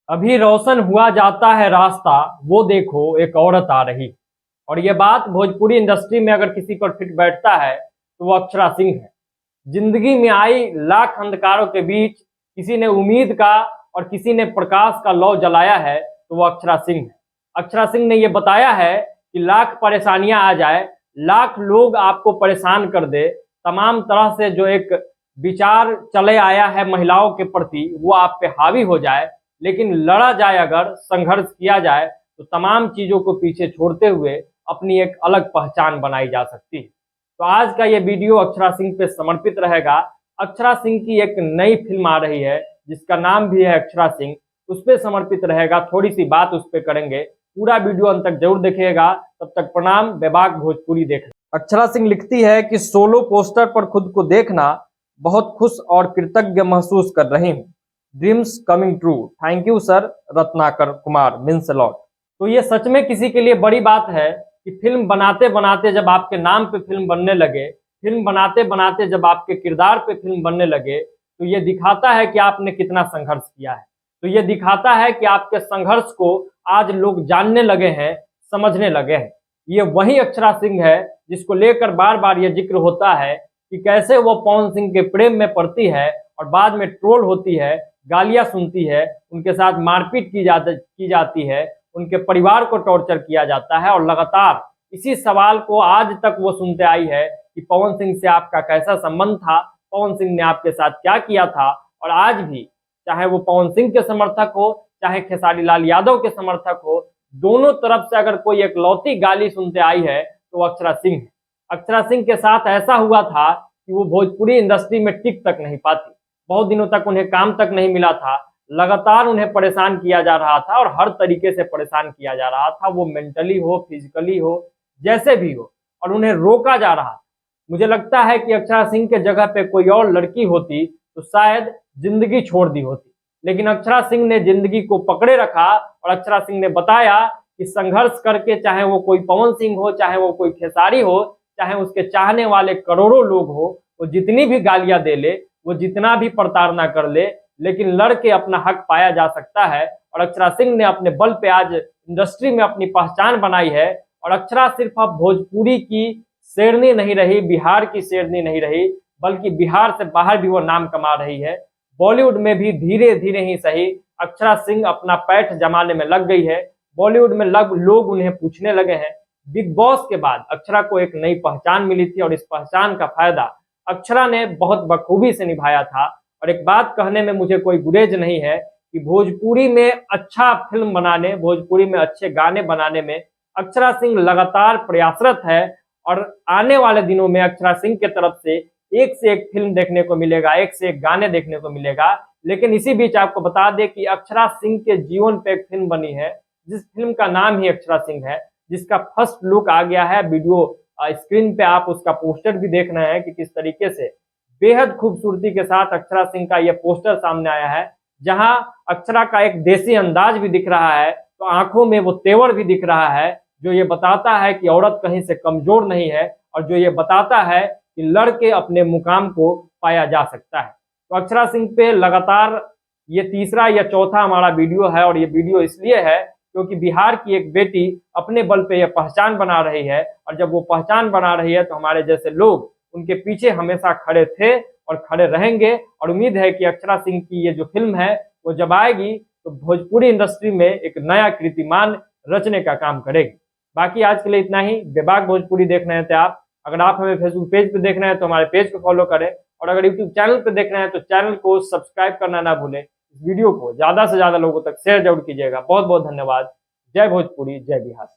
अभी रोशन हुआ जाता है रास्ता, वो देखो एक औरत आ रही। और ये बात भोजपुरी इंडस्ट्री में अगर किसी पर फिट बैठता है तो वो अक्षरा सिंह है। जिंदगी में आई लाख अंधकारों के बीच किसी ने उम्मीद का और किसी ने प्रकाश का लौ जलाया है तो वो अक्षरा सिंह है। अक्षरा सिंह ने ये बताया है कि लाख परेशानियां आ जाए, लाख लोग आपको परेशान कर दे, तमाम तरह से जो एक विचार चले आया है महिलाओं के प्रति वो आप पे हावी हो जाए, लेकिन लड़ा जाए, अगर संघर्ष किया जाए तो तमाम चीजों को पीछे छोड़ते हुए अपनी एक अलग पहचान बनाई जा सकती है। तो आज का ये वीडियो अक्षरा सिंह पे समर्पित रहेगा। अक्षरा सिंह की एक नई फिल्म आ रही है जिसका नाम भी है अक्षरा सिंह, उस पर समर्पित रहेगा। थोड़ी सी बात उस पर करेंगे, पूरा वीडियो अंत तक जरूर देखिएगा। तब तक प्रणाम, बेबाक भोजपुरी देख। अक्षरा सिंह लिखती है कि सोलो पोस्टर पर खुद को देखना बहुत खुश और कृतज्ञ महसूस कर रही हूँ। Dreams coming true. Thank you sir Ratnakar Kumar, means lot. तो ये सच में किसी के लिए बड़ी बात है कि फिल्म बनाते बनाते जब आपके नाम पे फिल्म बनने लगे, फिल्म बनाते बनाते जब आपके किरदार पे फिल्म बनने लगे, तो ये दिखाता है कि आपने कितना संघर्ष किया है। तो ये दिखाता है कि आपके संघर्ष को आज लोग जानने लगे हैं, समझने लगे हैं। ये वही अक्षरा सिंह है जिसको लेकर बार बार ये जिक्र होता है कि कैसे वो पवन सिंह के प्रेम में पड़ती है और बाद में ट्रोल होती है, गालियां सुनती है, उनके साथ मारपीट की जाती है, उनके परिवार को टॉर्चर किया जाता है। और लगातार इसी सवाल को आज तक वो सुनते आई है कि पवन सिंह से आपका कैसा संबंध था, पवन सिंह ने आपके साथ क्या किया था। और आज भी चाहे वो पवन सिंह के समर्थक हो, चाहे खेसारी लाल यादव के समर्थक हो, दोनों तरफ से अगर कोई एक लौती गाली सुनते आई है तो अक्षरा सिंह है। अक्षरा सिंह के साथ ऐसा हुआ था कि वो भोजपुरी इंडस्ट्री में टिक तक नहीं पाती, बहुत दिनों तक उन्हें काम तक नहीं मिला था, लगातार उन्हें परेशान किया जा रहा था और हर तरीके से परेशान किया जा रहा था, वो मेंटली हो, फिजिकली हो, जैसे भी हो, और उन्हें रोका जा रहा था। मुझे लगता है कि अक्षरा सिंह के जगह पे कोई और लड़की होती तो शायद जिंदगी छोड़ दी होती, लेकिन अक्षरा सिंह ने जिंदगी को पकड़े रखा। और अक्षरा सिंह ने बताया कि संघर्ष करके, चाहे वो कोई पवन सिंह हो, चाहे वो कोई खेसारी हो, चाहे उसके चाहने वाले करोड़ों लोग हो, वो जितनी भी गालियां दे ले, वो जितना भी प्रताड़ना कर ले, लेकिन लड़के अपना हक पाया जा सकता है। और अक्षरा सिंह ने अपने बल पे आज इंडस्ट्री में अपनी पहचान बनाई है। और अक्षरा सिर्फ अब भोजपुरी की शेरनी नहीं रही, बिहार की शेरनी नहीं रही, बल्कि बिहार से बाहर भी वो नाम कमा रही है। बॉलीवुड में भी धीरे धीरे ही सही अक्षरा सिंह अपना पैठ जमाने में लग गई है। बॉलीवुड में लोग उन्हें पूछने लगे हैं। बिग बॉस के बाद अक्षरा को एक नई पहचान मिली थी और इस पहचान का फायदा अक्षरा ने बहुत बखूबी से निभाया था। और एक बात कहने में मुझे कोई गुरेज नहीं है कि भोजपुरी में अच्छा फिल्म बनाने, भोजपुरी में अच्छे गाने बनाने में अक्षरा सिंह लगातार प्रयासरत है। और आने वाले दिनों में अक्षरा सिंह की तरफ से एक फिल्म देखने को मिलेगा, एक से एक गाने देखने को मिलेगा। लेकिन इसी बीच आपको बता दें कि अक्षरा सिंह के जीवन पे एक फिल्म बनी है जिस फिल्म का नाम ही अक्षरा सिंह है, जिसका फर्स्ट लुक आ गया है। वीडियो स्क्रीन पे आप उसका पोस्टर भी देख रहे हैं कि किस तरीके से बेहद खूबसूरती के साथ अक्षरा सिंह का यह पोस्टर सामने आया है, जहां अक्षरा का एक देसी अंदाज भी दिख रहा है, तो आंखों में वो तेवर भी दिख रहा है, जो ये बताता है कि औरत कहीं से कमजोर नहीं है और जो ये बताता है कि लड़के अपने मुकाम को पाया जा सकता है। तो अक्षरा सिंह पे लगातार ये तीसरा या चौथा हमारा वीडियो है। और ये वीडियो इसलिए है क्योंकि बिहार की एक बेटी अपने बल पे यह पहचान बना रही है। और जब वो पहचान बना रही है तो हमारे जैसे लोग उनके पीछे हमेशा खड़े थे और खड़े रहेंगे। और उम्मीद है कि अक्षरा सिंह की ये जो फिल्म है वो जब आएगी तो भोजपुरी इंडस्ट्री में एक नया कीर्तिमान रचने का काम करेगी। बाकी आज के लिए इतना ही। बेबाक भोजपुरी देख रहे थे आप। अगर आप हमें फेसबुक पेज पे देख रहे हैं तो हमारे पेज को फॉलो करें, और अगर यूट्यूब चैनल पे देख रहे हैं तो चैनल को सब्सक्राइब करना ना भूलें। इस वीडियो को ज्यादा से ज्यादा लोगों तक शेयर जरूर कीजिएगा। बहुत बहुत धन्यवाद। जय भोजपुरी, जय बिहार।